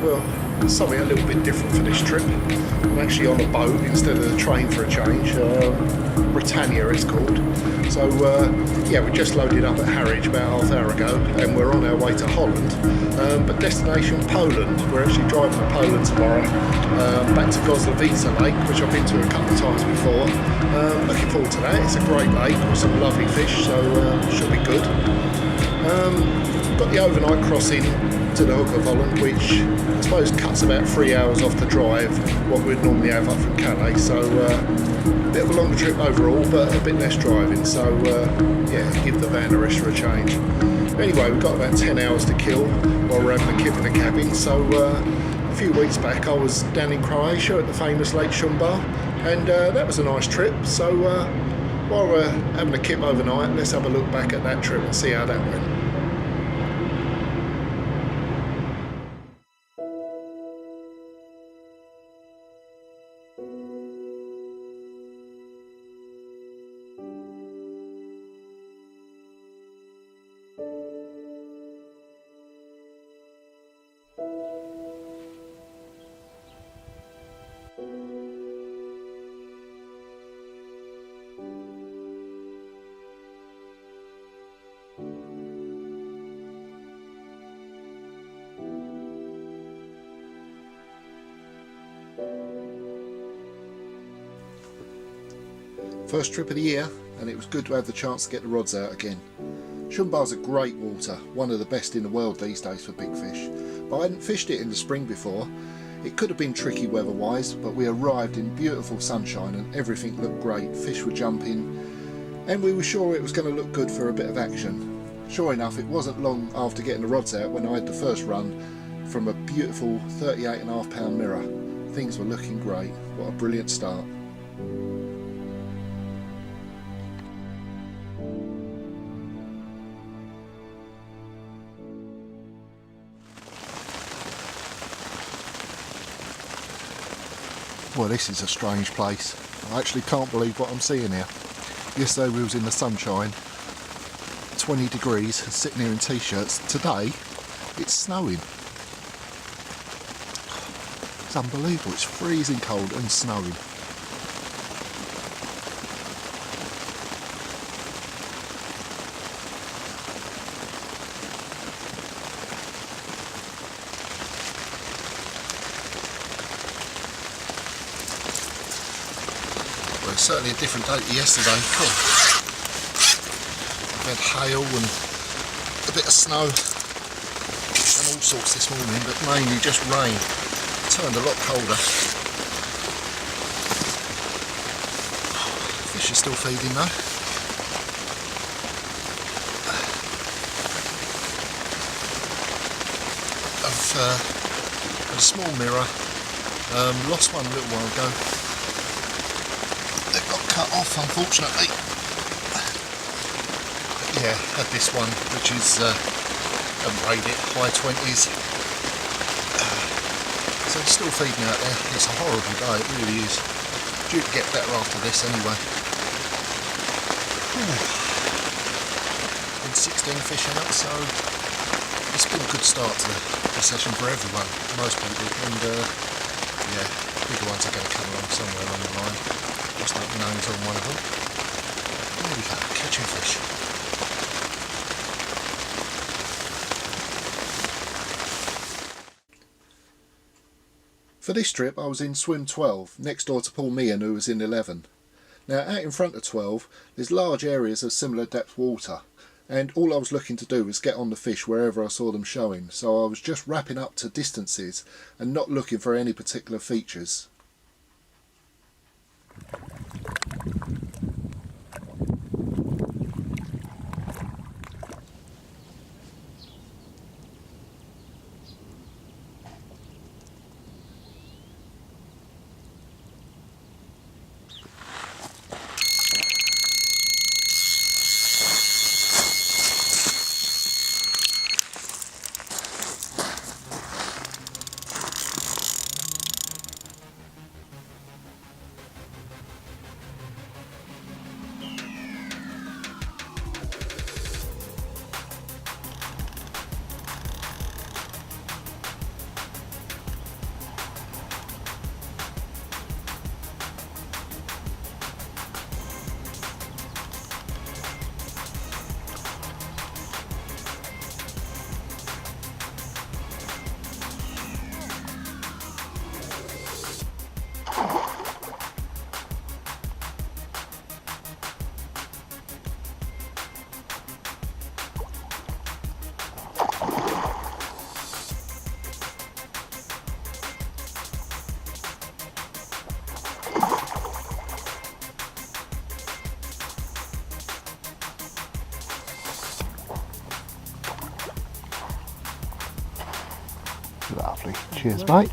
well, something a little bit different for this trip. I'm actually on a boat instead of the train for a change. Britannia it's called. So yeah, we just loaded up at Harwich about half hour ago, and we're on our way to Holland, but destination Poland. We're actually driving to Poland tomorrow, back to Goslawice Lake, which I've been to a couple of times before. Looking forward to that. It's a great lake with some lovely fish, so should be good. Got the overnight crossing to the Hook of Holland, which I suppose cuts about 3 hours off the drive, what we'd normally have up from Calais. So a bit of a longer trip overall, but a bit less driving. So yeah, give the van a rest for a change. Anyway, we've got about 10 hours to kill while we're having a kip in the cabin. So a few weeks back I was down in Croatia at the famous Lake Shumbar, and that was a nice trip. So while we're having a kip overnight, let's have a look back at that trip and see how that went. First trip of the year, and it was good to have the chance to get the rods out again. Shumbar's a great water, one of the best in the world these days for big fish, but I hadn't fished it in the spring before. It could have been tricky weather wise, but we arrived in beautiful sunshine and everything looked great. Fish were jumping and we were sure it was going to look good for a bit of action. Sure enough, it wasn't long after getting the rods out when I had the first run from a beautiful 38.5 pound mirror. Things were looking great. What a brilliant start. Well, this is a strange place. I actually can't believe what I'm seeing here. Yesterday we was in the sunshine, 20 degrees, sitting here in t-shirts. Today it's snowing. It's unbelievable. It's freezing cold and snowing. Certainly a different day to yesterday. We've had hail and a bit of snow and all sorts this morning, but mainly just rain. It turned a lot colder. Fish are still feeding though. I've had a small mirror, lost one a little while ago. They've got cut off, unfortunately. But yeah, had this one, which is, haven't weighed it, high 20s. So it's still feeding out there. It's a horrible day, it really is. Due to get better after this anyway. Been 16 fish out, so it's been a good start to the session for everyone, most people. And yeah, bigger ones are going to come along somewhere along the line. Just like the nose on one of them. There we go, catching fish. For this trip I was in swim 12, next door to Paul Meehan, who was in 11. Now out in front of 12 there's large areas of similar depth water, and all I was looking to do was get on the fish wherever I saw them showing, so I was just wrapping up to distances and not looking for any particular features. Lovely. Cheers, mate.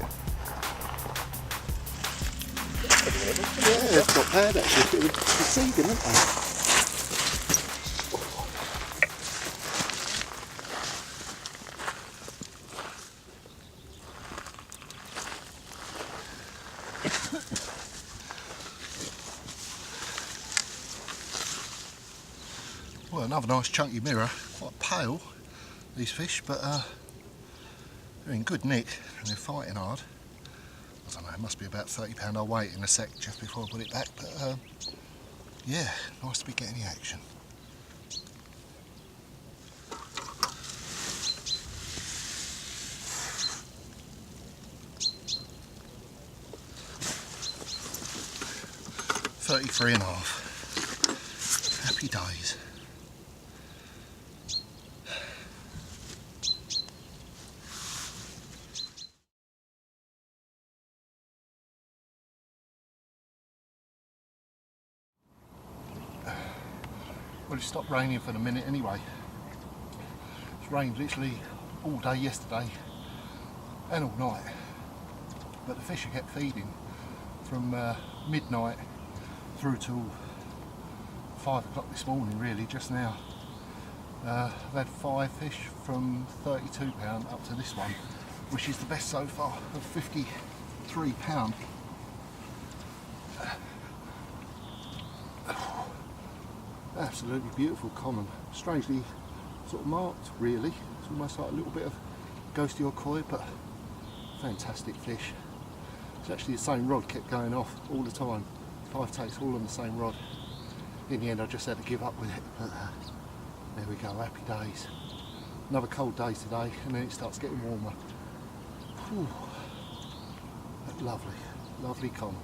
Yeah, it's not bad actually. It's deceiving, isn't it? Well, another nice chunky mirror. Quite pale, these fish, but they're in good nick and they're fighting hard. I don't know, it must be about £30. I'll wait in a sec just before I put it back, but yeah, nice to be getting the action. £33.5. Happy days. Well, it stopped raining for the minute anyway. It's rained literally all day yesterday and all night, but the fish have kept feeding from midnight through till 5 o'clock this morning, really, just now. I've had 5 fish from £32 up to this one, which is the best so far, of £53. Absolutely beautiful common, strangely sort of marked really. It's almost like a little bit of ghosty or koi, but fantastic fish. It's actually the same rod kept going off all the time. 5 takes all on the same rod. In the end I just had to give up with it, but there we go, happy days. Another cold day today and then it starts getting warmer. Whew. Lovely, lovely common.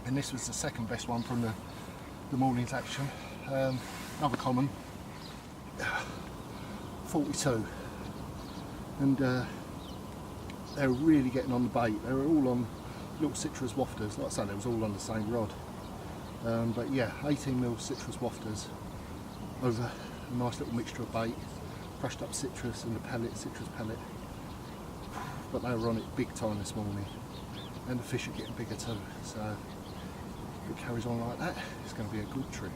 And this was the second best one from the morning's action. Another common, 42, and they were really getting on the bait. They were all on little citrus wafters. Like I say, they was all on the same rod. But yeah, 18mm citrus wafters over a nice little mixture of bait, crushed up citrus and the pellet, citrus pellet. But they were on it big time this morning, and the fish are getting bigger too. So if it carries on like that, it's going to be a good trip.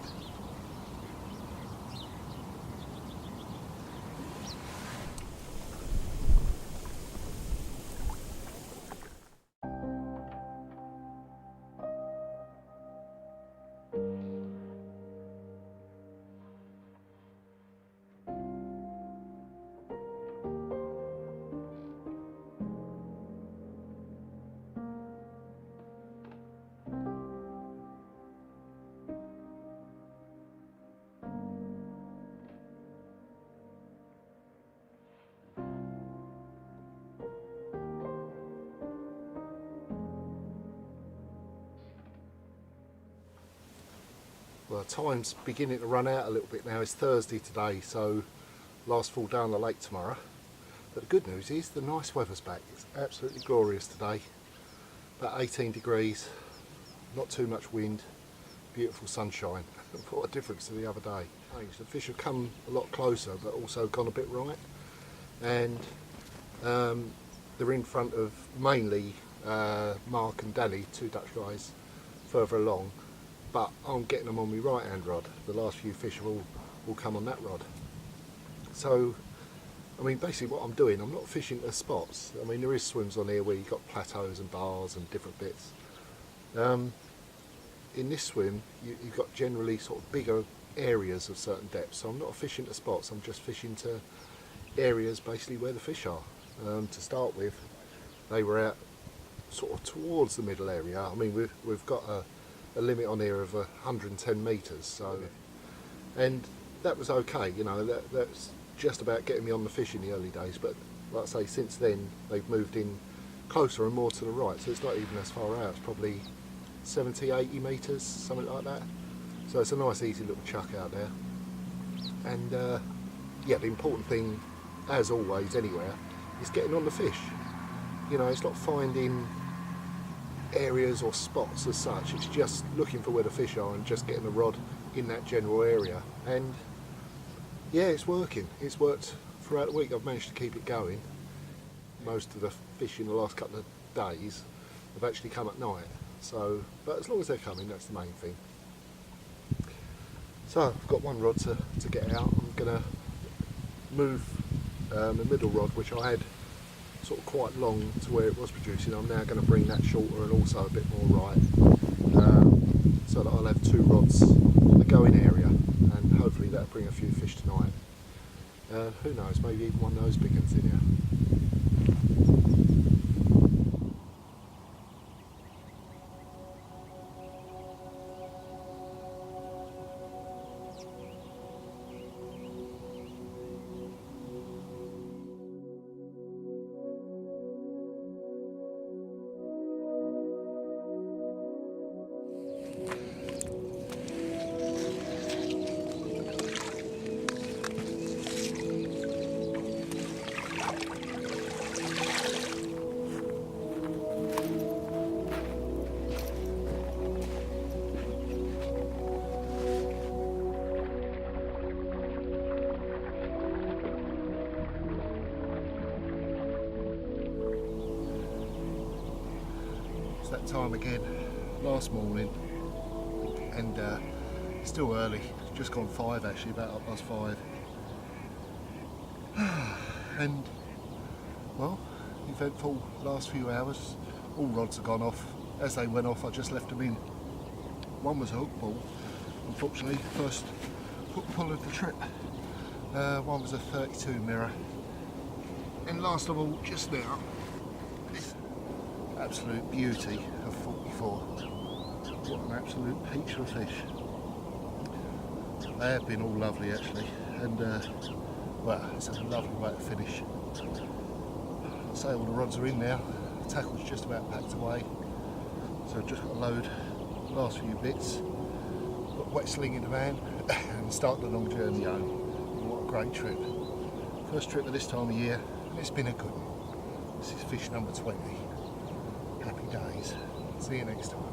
Well, time's beginning to run out a little bit now. It's Thursday today, so last fall down the lake tomorrow. But the good news is the nice weather's back. It's absolutely glorious today. About 18 degrees, not too much wind, beautiful sunshine. What a difference to the other day. The fish have come a lot closer, but also gone a bit right. And they're in front of mainly Mark and Danny, 2 Dutch guys, further along. But I'm getting them on my right hand rod. The last few fish have all come on that rod. So, I mean, basically what I'm doing, I'm not fishing to spots. I mean, there is swims on here where you've got plateaus and bars and different bits. In this swim, you've got generally sort of bigger areas of certain depths. So I'm not fishing to spots, I'm just fishing to areas basically where the fish are. To start with, they were out sort of towards the middle area. I mean, we've got a limit on here of 110 metres, so, and that was okay, you know, that's just about getting me on the fish in the early days, but like I say, since then they've moved in closer and more to the right, so it's not even as far out, it's probably 70, 80 metres, something like that. So it's a nice easy little chuck out there. And yeah, the important thing, as always anywhere, is getting on the fish. You know, it's not finding areas or spots as such, it's just looking for where the fish are and just getting the rod in that general area. And Yeah, it's working. It's worked throughout the week. I've managed to keep it going. Most of the fish in the last couple of days have actually come at night. So, but as long as they're coming, that's the main thing. So I've got one rod to get out. I'm going to move the middle rod, which I had sort of quite long to where it was producing. I'm now going to bring that shorter and also a bit more right, so that I'll have two rods in the going area, and hopefully that'll bring a few fish tonight. Who knows, maybe even one of those big ones in here. It's that time again, last morning, and it's still early, it's just gone 5 actually, about 5:30. And, well, eventful last few hours. All rods have gone off. As they went off, I just left them in. One was a hook pull, unfortunately, first hook pull of the trip. One was a 32 mirror. And last of all, just now, this absolute beauty of 44. What an absolute peach of a fish. They have been all lovely actually, and well, it's a lovely way to finish. I'll say all the rods are in now, the tackle's just about packed away, so I've just got to load the last few bits, put wet sling in the van and start the long journey home. What a great trip. First trip at this time of year, and it's been a good one. This is fish number 20. Happy days. See you next time.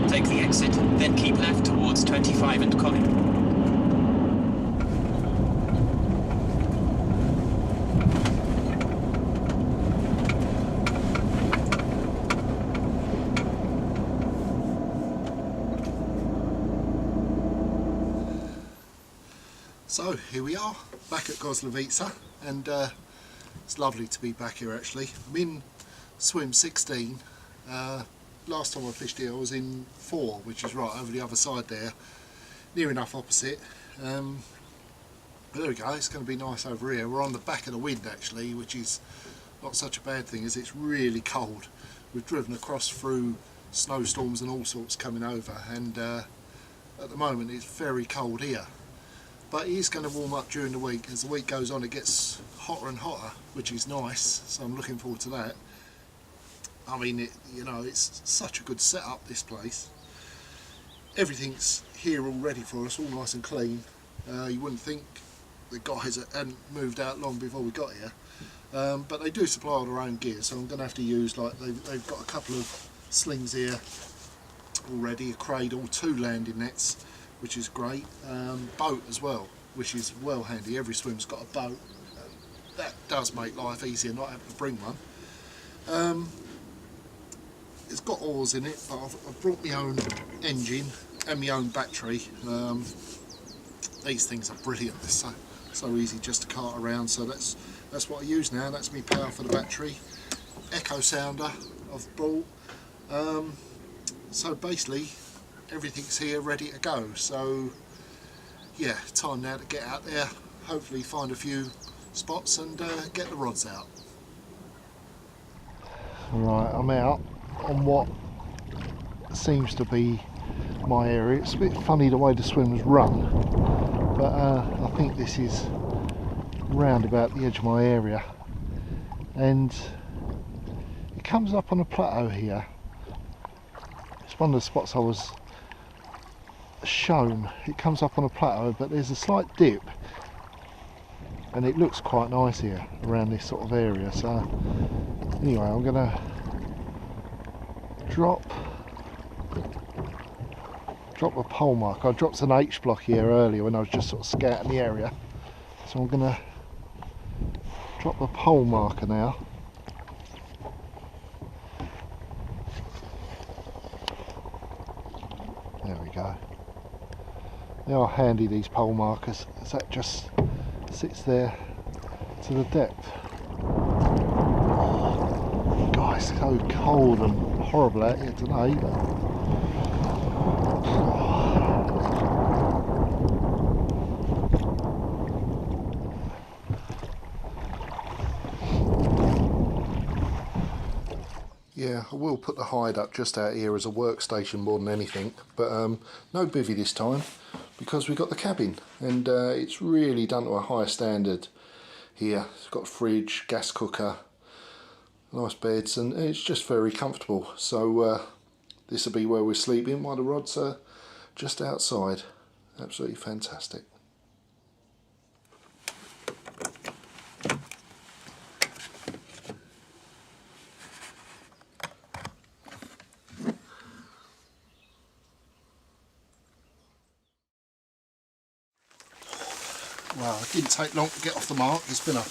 Take the exit, then keep left towards 25 and Colin. So here we are, back at Goslawice, and it's lovely to be back here actually. I'm in swim 16. Last time I fished here I was in 4, which is right over the other side there, near enough opposite. But there we go, it's going to be nice over here. We're on the back of the wind actually, which is not such a bad thing as it's really cold. We've driven across through snowstorms and all sorts coming over, and at the moment it's very cold here. But it is going to warm up during the week. As the week goes on it gets hotter and hotter, which is nice, so I'm looking forward to that. I mean, you know, it's such a good setup, this place. Everything's here all ready for us, all nice and clean. You wouldn't think the guys hadn't moved out long before we got here. But they do supply all their own gear, so I'm going to have to use, like, they've got a couple of slings here already, a cradle, 2 landing nets, which is great. Boat as well, which is well handy. Every swim's got a boat. That does make life easier not having to bring one. It's got oars in it, but I've brought my own engine and my own battery. These things are brilliant. They're so easy just to cart around, so that's that's what I use now. That's my power for the battery. Echo sounder I've brought. So basically everything's here ready to go. So yeah, time now to get out there, hopefully find a few spots and get the rods out. Right, I'm out on what seems to be my area. It's a bit funny the way the swimmers run, but I think this is round about the edge of my area, and it comes up on a plateau here. It's one of the spots I was shown. It comes up on a plateau, but there's a slight dip, and it looks quite nice here around this sort of area. So anyway, I'm gonna drop a pole mark. I dropped an H block here earlier when I was just sort of scouting the area, so I'm gonna drop a pole marker now. There we go. They are handy, these pole markers, as that just sits there to the depth. Oh, guys, it's so cold and horrible out here today, but yeah, I will put the hide up just out here as a workstation more than anything, but no bivvy this time because we've got the cabin, and it's really done to a high standard here. It's got a fridge, gas cooker, nice beds, and it's just very comfortable. So this will be where we're sleeping while the rods are just outside. Absolutely fantastic. Well, it didn't take long to get off the mark. It's been a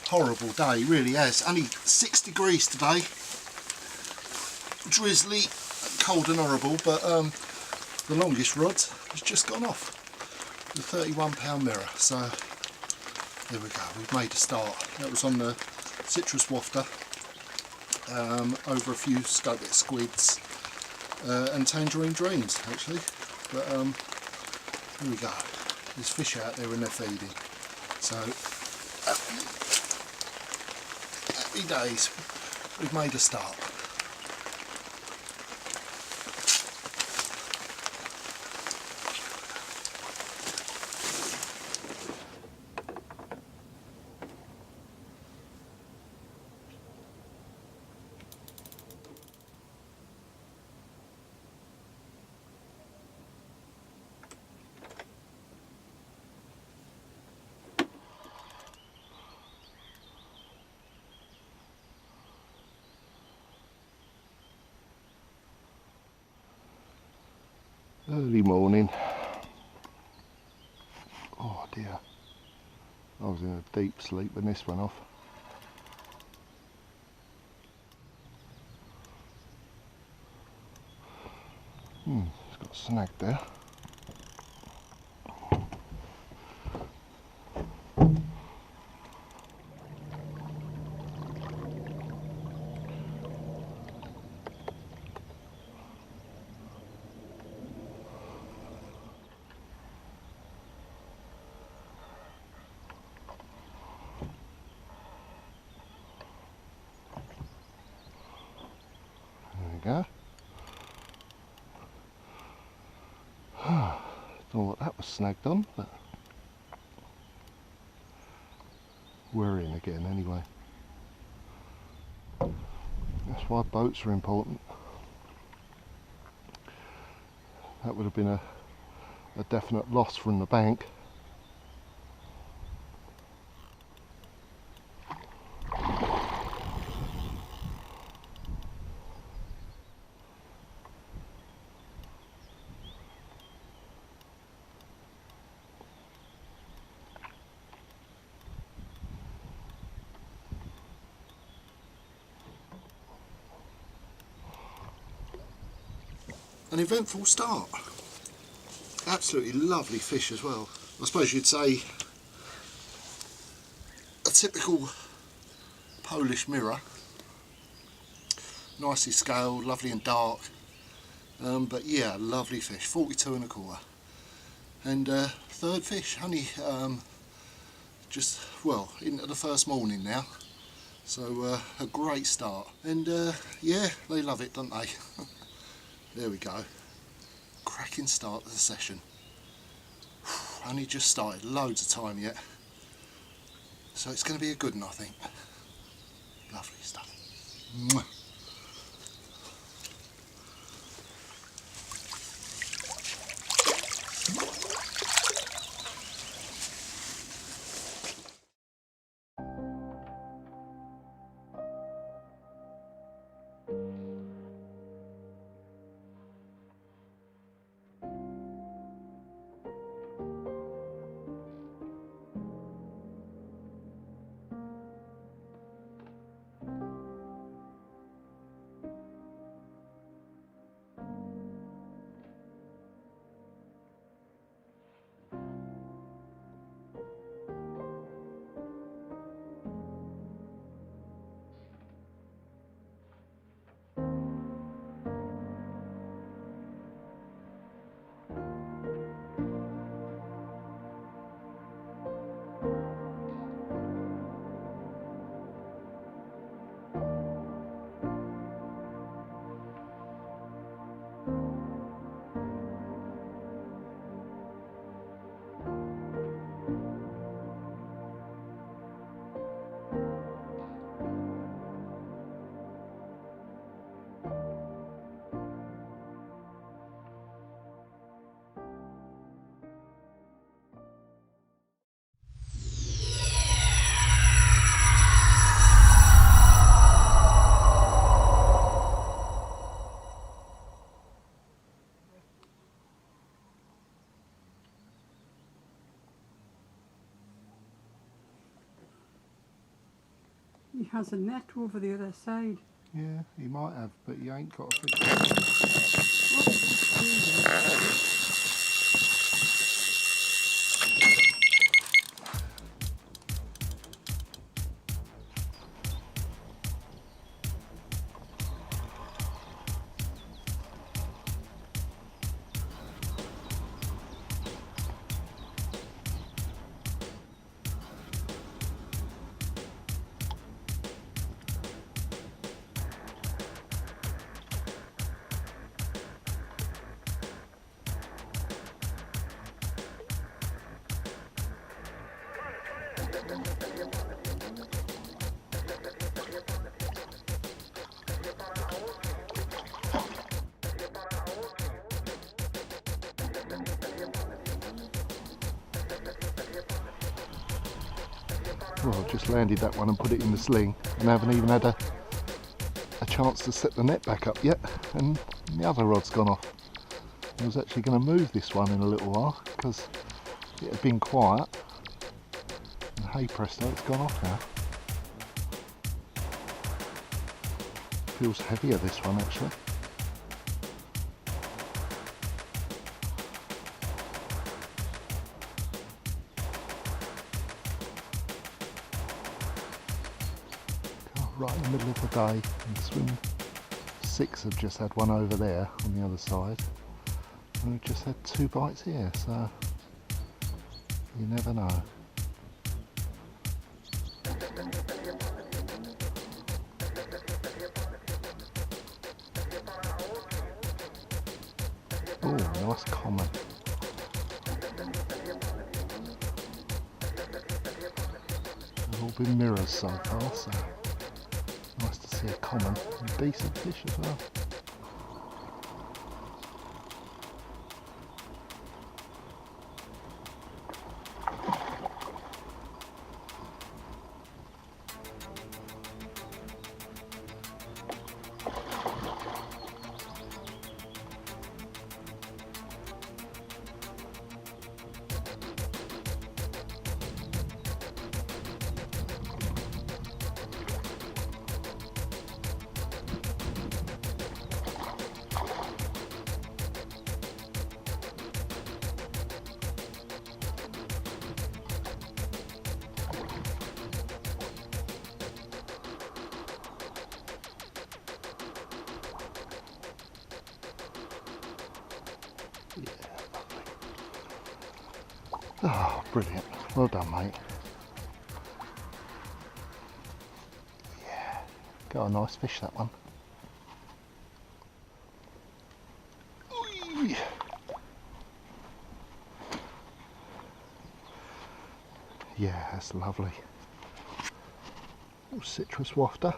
horrible day, really has. Only 6 degrees today. Drizzly, cold and horrible, but the longest rod has just gone off. The 31-pound mirror. So there we go, we've made a start. That was on the citrus wafter, over a few scolet squids and tangerine dreams actually. But here we go. There's fish out there and they're feeding. So happy days. We've made a start. Early morning. Oh dear, I was in a deep sleep when this went off. It's got snagged there. Go. Don't know what that was snagged on, but we're in again anyway. That's why boats are important. That would have been a definite loss from the bank. An eventful start. Absolutely lovely fish as well. I suppose you'd say a typical Polish mirror. Nicely scaled, lovely and dark. But yeah, lovely fish, 42 1/4. And third fish, only just, well, into the first morning now. So a great start. And yeah, they love it, don't they? There we go. Cracking start to the session. Only just started, loads of time yet. So it's going to be a good one, I think. Lovely stuff. Mwah. He has a net over the other side. Yeah, he might have, but he ain't got a fish. Well, I've just landed that one and put it in the sling and haven't even had a chance to set the net back up yet, and the other rod's gone off. I was actually going to move this one in a little while because it had been quiet, and hey presto, it's gone off now. Feels heavier, this one, actually. Right in the middle of the day, and swim 6 have just had one over there on the other side, and we've just had 2 bites here, so you never know. Oh, nice common. They've all been mirrors so far, so nice to see a common and decent fish as well. Oh, brilliant. Well done, mate. Yeah, got a nice fish, that one. Oy. Yeah, that's lovely. Little citrus wafter.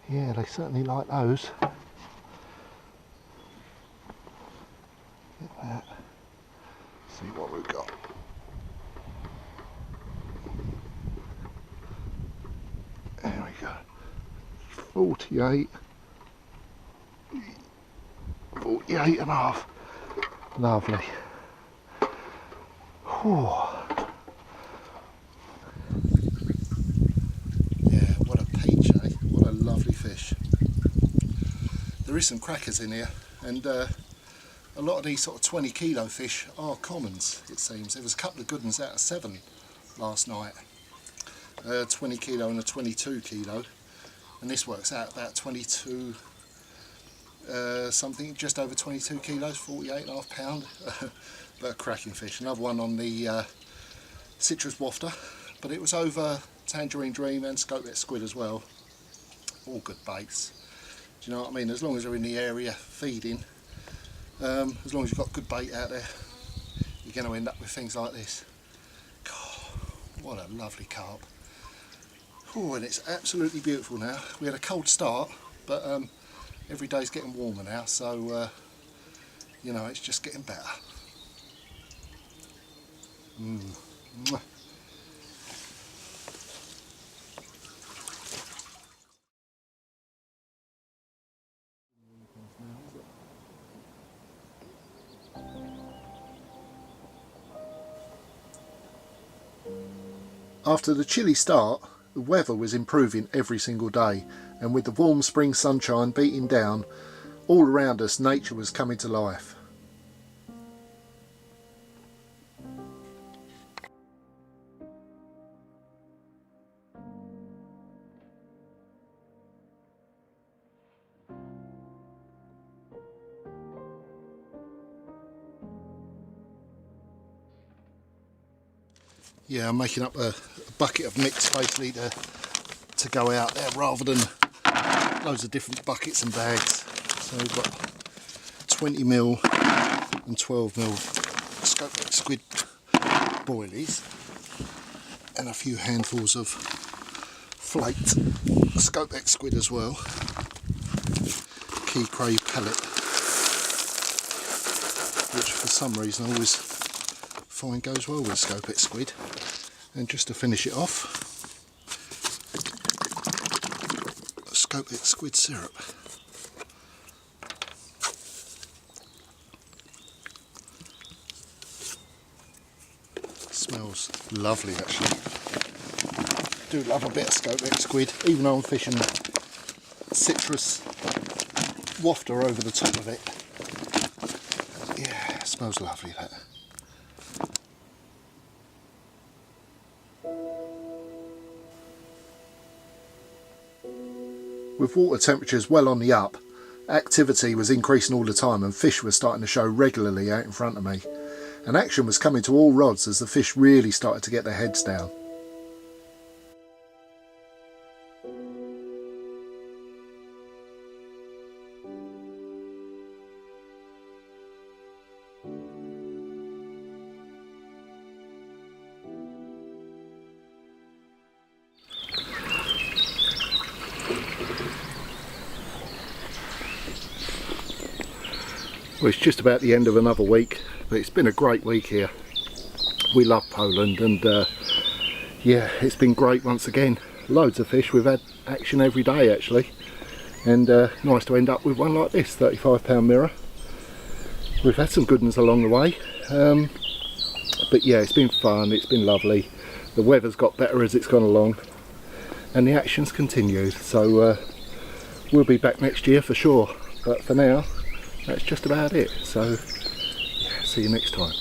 Yeah, they certainly like those. Get that. See what we've got. There we go. 48. 48 and a half. Lovely. Whew. Yeah, what a peach, eh? What a lovely fish. There is some crackers in here, and a lot of these sort of 20 kilo fish are commons, it seems. There was a couple of good ones out of 7 last night. 20 kilo and a 22 kilo. And this works out about 22 something, just over 22 kilos, 48.5 pound. But a cracking fish. Another one on the citrus wafter, but it was over tangerine dream and scopelet squid as well. All good baits. Do you know what I mean? As long as they're in the area feeding, as long as you've got good bait out there, you're going to end up with things like this. God, what a lovely carp. Oh, and it's absolutely beautiful now. We had a cold start, but every day's getting warmer now, so you know, it's just getting better. Mwah. After the chilly start, the weather was improving every single day, and with the warm spring sunshine beating down, all around us nature was coming to life. Yeah, I'm making up a bucket of mix basically to go out there rather than loads of different buckets and bags. So we've got 20mm and 12mm scopelet squid boilies and a few handfuls of flaked scopelet squid as well. Key crave pellet, which for some reason I always find goes well with scopelet squid. And just to finish it off, scopelet squid syrup. Smells lovely actually. Do love a bit of scopelet squid, even though I'm fishing citrus wafter over the top of it. Yeah, it smells lovely that. With water temperatures well on the up, activity was increasing all the time and fish were starting to show regularly out in front of me. And action was coming to all rods as the fish really started to get their heads down. Well, it's just about the end of another week, but it's been a great week here. We love Poland, and yeah, it's been great once again. Loads of fish. We've had action every day actually, and nice to end up with one like this, 35 mirror. We've had some good ones along the way, but yeah, it's been fun, it's been lovely. The weather's got better as it's gone along, and the action's continued, so we'll be back next year for sure, but for now that's just about it. So yeah, see you next time.